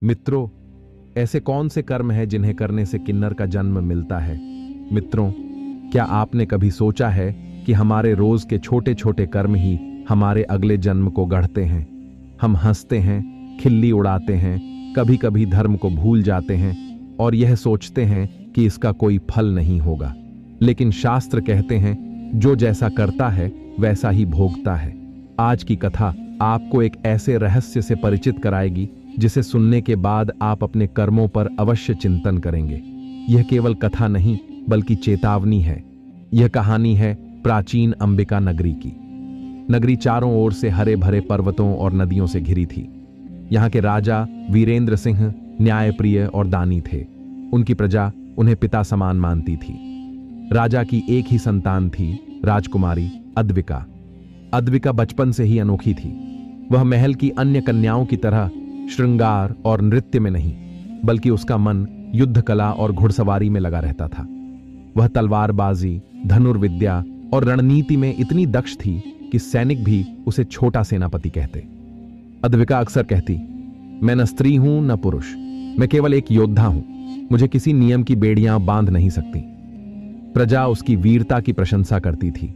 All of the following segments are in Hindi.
मित्रों, ऐसे कौन से कर्म हैं जिन्हें करने से किन्नर का जन्म मिलता है? मित्रों, क्या आपने कभी सोचा है कि हमारे रोज के छोटे छोटे कर्म ही हमारे अगले जन्म को गढ़ते हैं? हम हंसते हैं, खिल्ली उड़ाते हैं, कभी कभी धर्म को भूल जाते हैं और यह सोचते हैं कि इसका कोई फल नहीं होगा। लेकिन शास्त्र कहते हैं, जो जैसा करता है वैसा ही भोगता है। आज की कथा आपको एक ऐसे रहस्य से परिचित कराएगी जिसे सुनने के बाद आप अपने कर्मों पर अवश्य चिंतन करेंगे। यह केवल कथा नहीं बल्कि चेतावनी है। यह कहानी है प्राचीन अंबिका नगरी की। नगरी चारों ओर से हरे भरे पर्वतों और नदियों से घिरी थी। यहाँ के राजा वीरेंद्र सिंह न्यायप्रिय और दानी थे। उनकी प्रजा उन्हें पिता समान मानती थी। राजा की एक ही संतान थी, राजकुमारी अद्विका। अद्विका बचपन से ही अनोखी थी। वह महल की अन्य कन्याओं की तरह श्रृंगार और नृत्य में नहीं, बल्कि उसका मन युद्ध कला और घुड़सवारी में लगा रहता था। वह तलवारबाजी, धनुर्विद्या और रणनीति में इतनी दक्ष थी कि सैनिक भी उसे छोटा सेनापति कहते। अद्विका अक्सर कहती, मैं न स्त्री हूं न पुरुष, मैं केवल एक योद्धा हूं, मुझे किसी नियम की बेड़ियां बांध नहीं सकती। प्रजा उसकी वीरता की प्रशंसा करती थी,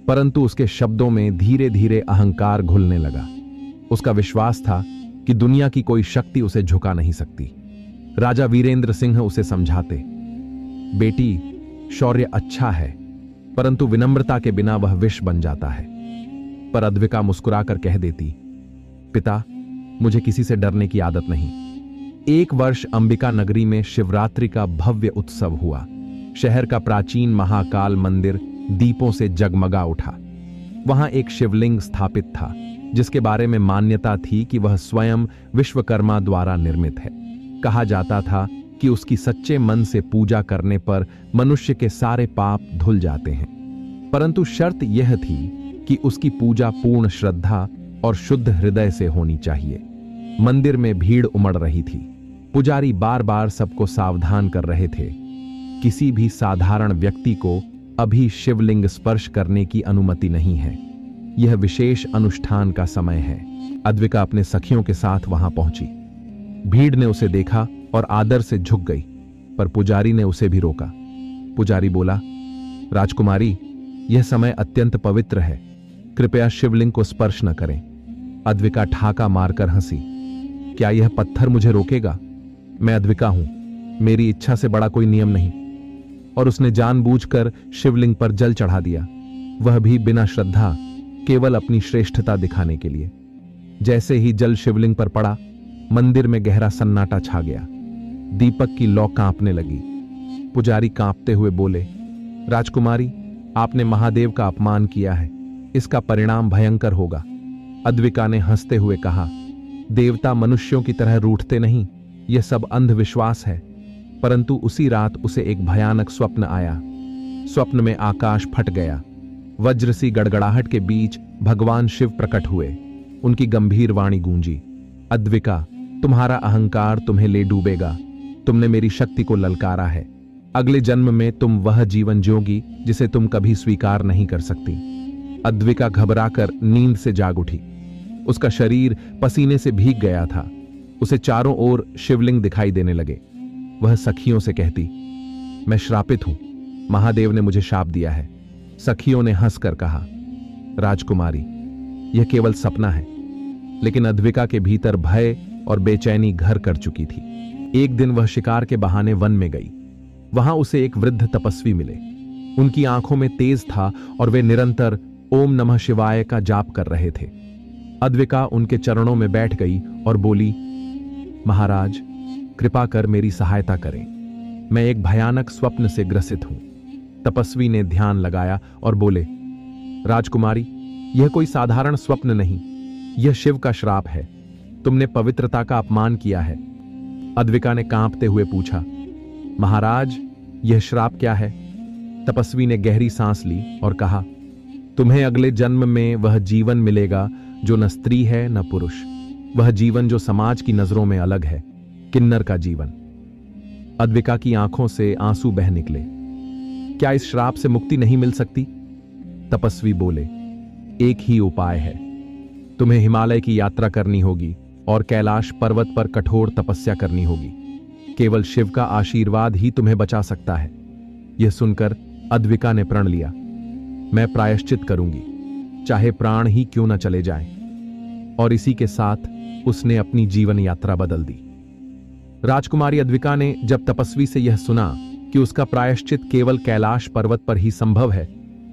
परंतु उसके शब्दों में धीरे धीरे अहंकार घुलने लगा। उसका विश्वास था कि दुनिया की कोई शक्ति उसे झुका नहीं सकती। राजा वीरेंद्र सिंह उसे समझाते, बेटी, शौर्य अच्छा है, परंतु विनम्रता के बिना वह विष बन जाता है। पर अद्विका मुस्कुराकर कह देती, पिता, मुझे किसी से डरने की आदत नहीं। एक वर्ष अंबिका नगरी में शिवरात्रि का भव्य उत्सव हुआ। शहर का प्राचीन महाकाल मंदिर दीपों से जगमगा उठा। वहां एक शिवलिंग स्थापित था, जिसके बारे में मान्यता थी कि वह स्वयं विश्वकर्मा द्वारा निर्मित है। कहा जाता था कि उसकी सच्चे मन से पूजा करने पर मनुष्य के सारे पाप धुल जाते हैं, परंतु शर्त यह थी कि उसकी पूजा पूर्ण श्रद्धा और शुद्ध हृदय से होनी चाहिए। मंदिर में भीड़ उमड़ रही थी। पुजारी बार बार सबको सावधान कर रहे थे, किसी भी साधारण व्यक्ति को अभी शिवलिंग स्पर्श करने की अनुमति नहीं है। यह विशेष अनुष्ठान का समय है। अद्विका अपने सखियों के साथ वहां पहुंची। भीड़ ने उसे देखा और आदर से झुक गई, पर पुजारी ने उसे भी रोका। पुजारी बोला, राजकुमारी, यह समय अत्यंत पवित्र है, कृपया शिवलिंग को स्पर्श न करें। अद्विका ठाका मारकर हंसी, क्या यह पत्थर मुझे रोकेगा? मैं अद्विका हूं, मेरी इच्छा से बड़ा कोई नियम नहीं। और उसने जानबूझकर शिवलिंग पर जल चढ़ा दिया, वह भी बिना श्रद्धा, केवल अपनी श्रेष्ठता दिखाने के लिए। जैसे ही जल शिवलिंग पर पड़ा, मंदिर में गहरा सन्नाटा छा गया। दीपक की लौ कांपने लगी। पुजारी कांपते हुए बोले, राजकुमारी, आपने महादेव का अपमान किया है, इसका परिणाम भयंकर होगा। अद्विका ने हंसते हुए कहा, देवता मनुष्यों की तरह रूठते नहीं, यह सब अंधविश्वास है। परंतु उसी रात उसे एक भयानक स्वप्न आया। स्वप्न में आकाश फट गया। वज्र सी गड़गड़ाहट के बीच भगवान शिव प्रकट हुए। उनकी गंभीर वाणी गूंजी, अद्विका, तुम्हारा अहंकार तुम्हें ले डूबेगा। तुमने मेरी शक्ति को ललकारा है। अगले जन्म में तुम वह जीवन जियोगी जिसे तुम कभी स्वीकार नहीं कर सकती। अद्विका घबराकर नींद से जाग उठी। उसका शरीर पसीने से भीग गया था। उसे चारों ओर शिवलिंग दिखाई देने लगे। वह सखियों से कहती, मैं श्रापित हूं, महादेव ने मुझे शाप दिया है। सखियों ने हंसकर कहा, राजकुमारी, यह केवल सपना है। लेकिन अद्विका के भीतर भय और बेचैनी घर कर चुकी थी। एक दिन वह शिकार के बहाने वन में गई। वहां उसे एक वृद्ध तपस्वी मिले। उनकी आंखों में तेज था और वे निरंतर ओम नमः शिवाय का जाप कर रहे थे। अद्विका उनके चरणों में बैठ गई और बोली, महाराज, कृपा कर मेरी सहायता करें, मैं एक भयानक स्वप्न से ग्रसित हूं। तपस्वी ने ध्यान लगाया और बोले, राजकुमारी, यह कोई साधारण स्वप्न नहीं, यह शिव का श्राप है। तुमने पवित्रता का अपमान किया है। अद्विका ने कांपते हुए पूछा, महाराज, यह श्राप क्या है? तपस्वी ने गहरी सांस ली और कहा, तुम्हें अगले जन्म में वह जीवन मिलेगा जो न स्त्री है न पुरुष, वह जीवन जो समाज की नजरों में अलग है, किन्नर का जीवन। अद्विका की आंखों से आंसू बह निकले। क्या इस श्राप से मुक्ति नहीं मिल सकती? तपस्वी बोले, एक ही उपाय है, तुम्हें हिमालय की यात्रा करनी होगी और कैलाश पर्वत पर कठोर तपस्या करनी होगी। केवल शिव का आशीर्वाद ही तुम्हें बचा सकता है। यह सुनकर अद्विका ने प्रण लिया, मैं प्रायश्चित करूंगी, चाहे प्राण ही क्यों न चले जाएं। और इसी के साथ उसने अपनी जीवन यात्रा बदल दी। राजकुमारी अद्विका ने जब तपस्वी से यह सुना कि उसका प्रायश्चित केवल कैलाश पर्वत पर ही संभव है,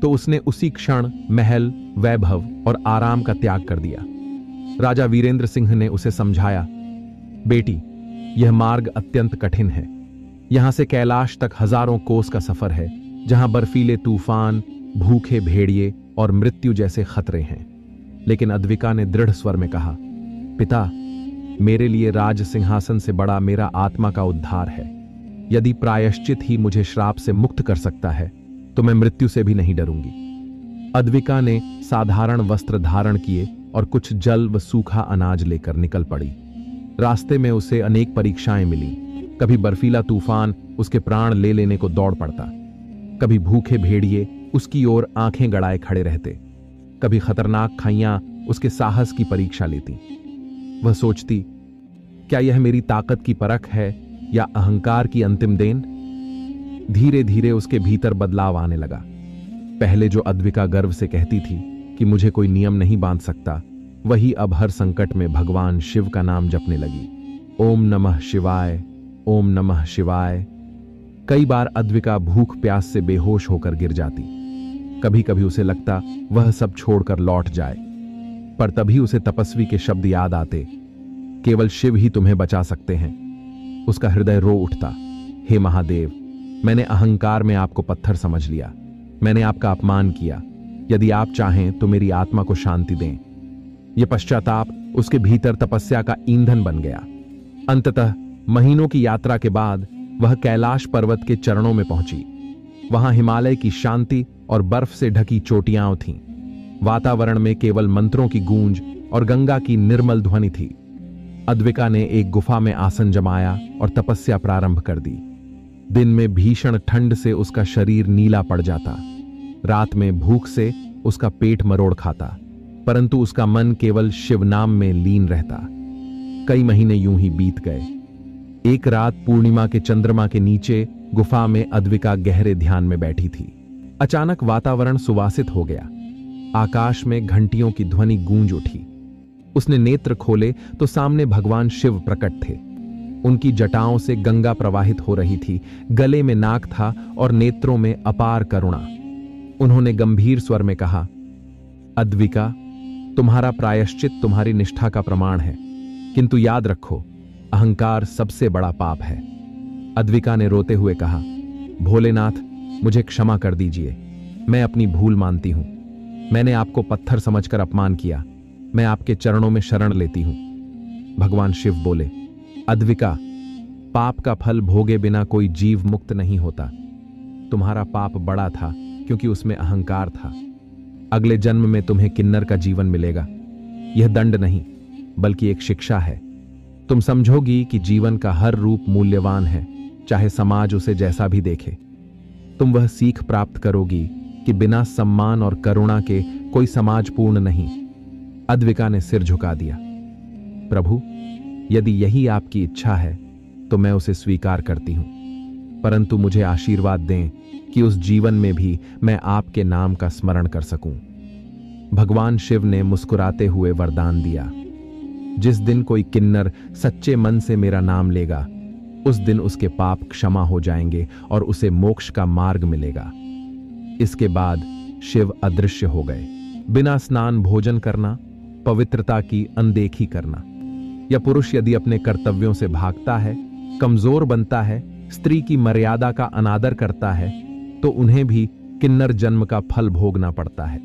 तो उसने उसी क्षण महल, वैभव और आराम का त्याग कर दिया। राजा वीरेंद्र सिंह ने उसे समझाया, बेटी, यह मार्ग अत्यंत कठिन है। यहां से कैलाश तक हजारों कोस का सफर है, जहां बर्फीले तूफान, भूखे भेड़िए और मृत्यु जैसे खतरे हैं। लेकिन अद्विका ने दृढ़ स्वर में कहा, पिता, मेरे लिए राज सिंहासन से बड़ा मेरा आत्मा का उद्धार है। यदि प्रायश्चित ही मुझे श्राप से मुक्त कर सकता है, तो मैं मृत्यु से भी नहीं डरूंगी। अद्विका ने साधारण वस्त्र धारण किए और कुछ जल व सूखा अनाज लेकर निकल पड़ी। रास्ते में उसे अनेक परीक्षाएं मिली। कभी बर्फीला तूफान उसके प्राण ले लेने को दौड़ पड़ता, कभी भूखे भेड़िए उसकी ओर आंखें गड़ाए खड़े रहते, कभी खतरनाक खाइयां उसके साहस की परीक्षा लेती। वह सोचती, क्या यह मेरी ताकत की परख है या अहंकार की अंतिम देन? धीरे धीरे उसके भीतर बदलाव आने लगा। पहले जो अद्विका गर्व से कहती थी कि मुझे कोई नियम नहीं बांध सकता, वही अब हर संकट में भगवान शिव का नाम जपने लगी। ओम नमः शिवाय, ओम नमः शिवाय। कई बार अद्विका भूख प्यास से बेहोश होकर गिर जाती। कभी कभी उसे लगता वह सब छोड़कर लौट जाए, पर तभी उसे तपस्वी के शब्द याद आते, केवल शिव ही तुम्हें बचा सकते हैं। उसका हृदय रो उठता, हे महादेव, मैंने अहंकार में आपको पत्थर समझ लिया, मैंने आपका अपमान किया। यदि आप चाहें तो मेरी आत्मा को शांति दें। यह पश्चाताप उसके भीतर तपस्या का ईंधन बन गया। अंततः महीनों की यात्रा के बाद वह कैलाश पर्वत के चरणों में पहुंची। वहां हिमालय की शांति और बर्फ से ढकी चोटियां थीं। वातावरण में केवल मंत्रों की गूंज और गंगा की निर्मल ध्वनि थी। अद्विका ने एक गुफा में आसन जमाया और तपस्या प्रारंभ कर दी। दिन में भीषण ठंड से उसका शरीर नीला पड़ जाता, रात में भूख से उसका पेट मरोड़ खाता, परंतु उसका मन केवल शिव नाम में लीन रहता। कई महीने यूं ही बीत गए। एक रात पूर्णिमा के चंद्रमा के नीचे गुफा में अद्विका गहरे ध्यान में बैठी थी। अचानक वातावरण सुवासित हो गया। आकाश में घंटियों की ध्वनि गूंज उठी। उसने नेत्र खोले तो सामने भगवान शिव प्रकट थे। उनकी जटाओं से गंगा प्रवाहित हो रही थी, गले में नाग था और नेत्रों में अपार करुणा। उन्होंने गंभीर स्वर में कहा, अद्विका, तुम्हारा प्रायश्चित तुम्हारी निष्ठा का प्रमाण है, किंतु याद रखो, अहंकार सबसे बड़ा पाप है। अद्विका ने रोते हुए कहा, भोलेनाथ, मुझे क्षमा कर दीजिए, मैं अपनी भूल मानती हूं। मैंने आपको पत्थर समझकर अपमान किया, मैं आपके चरणों में शरण लेती हूं। भगवान शिव बोले, अद्विका, पाप का फल भोगे बिना कोई जीव मुक्त नहीं होता। तुम्हारा पाप बड़ा था क्योंकि उसमें अहंकार था। अगले जन्म में तुम्हें किन्नर का जीवन मिलेगा। यह दंड नहीं, बल्कि एक शिक्षा है। तुम समझोगी कि जीवन का हर रूप मूल्यवान है, चाहे समाज उसे जैसा भी देखे। तुम वह सीख प्राप्त करोगी कि बिना सम्मान और करुणा के कोई समाज पूर्ण नहीं। अद्विका ने सिर झुका दिया। प्रभु, यदि यही आपकी इच्छा है तो मैं उसे स्वीकार करती हूं, परंतु मुझे आशीर्वाद दें कि उस जीवन में भी मैं आपके नाम का स्मरण कर सकूं। भगवान शिव ने मुस्कुराते हुए वरदान दिया, जिस दिन कोई किन्नर सच्चे मन से मेरा नाम लेगा, उस दिन उसके पाप क्षमा हो जाएंगे और उसे मोक्ष का मार्ग मिलेगा। इसके बाद शिव अदृश्य हो गए। बिना स्नान भोजन करना, पवित्रता की अनदेखी करना। यह पुरुष यदि अपने कर्तव्यों से भागता है, कमजोर बनता है, स्त्री की मर्यादा का अनादर करता है, तो उन्हें भी किन्नर जन्म का फल भोगना पड़ता है।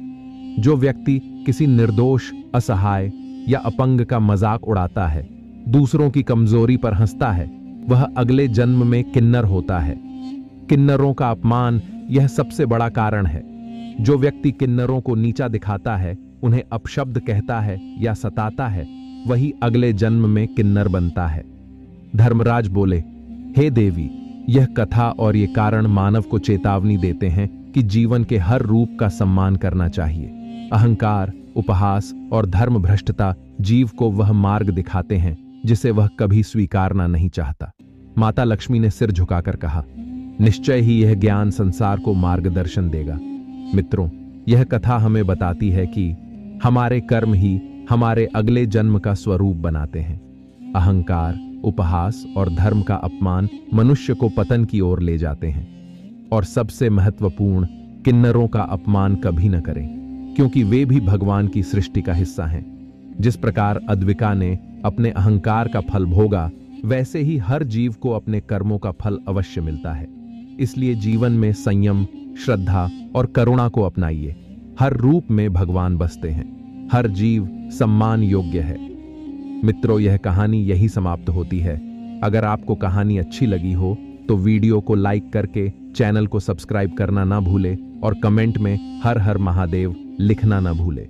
जो व्यक्ति किसी निर्दोष, असहाय या अपंग का मजाक उड़ाता है, दूसरों की कमजोरी पर हंसता है, वह अगले जन्म में किन्नर होता है। किन्नरों का अपमान यह सबसे बड़ा कारण है। जो व्यक्ति किन्नरों को नीचा दिखाता है, उन्हें अपशब्द कहता है या सताता है, वही अगले जन्म में किन्नर बनता है। धर्मराज बोले, हे देवी, यह कथा और ये कारण मानव को चेतावनी देते हैं कि जीवन के हर रूप का सम्मान करना चाहिए। अहंकार, उपहास और धर्म भ्रष्टता जीव को वह मार्ग दिखाते हैं जिसे वह कभी स्वीकारना नहीं चाहता। माता लक्ष्मी ने सिर झुकाकर कहा, निश्चय ही यह ज्ञान संसार को मार्गदर्शन देगा। मित्रों, यह कथा हमें बताती है कि हमारे कर्म ही हमारे अगले जन्म का स्वरूप बनाते हैं। अहंकार, उपहास और धर्म का अपमान मनुष्य को पतन की ओर ले जाते हैं। और सबसे महत्वपूर्ण, किन्नरों का अपमान कभी न करें, क्योंकि वे भी भगवान की सृष्टि का हिस्सा हैं। जिस प्रकार अद्विका ने अपने अहंकार का फल भोगा, वैसे ही हर जीव को अपने कर्मों का फल अवश्य मिलता है। इसलिए जीवन में संयम, श्रद्धा और करुणा को अपनाइए। हर रूप में भगवान बसते हैं। हर जीव सम्मान योग्य है। मित्रों, यह कहानी यही समाप्त होती है। अगर आपको कहानी अच्छी लगी हो तो वीडियो को लाइक करके चैनल को सब्सक्राइब करना ना भूले और कमेंट में हर हर महादेव लिखना ना भूले।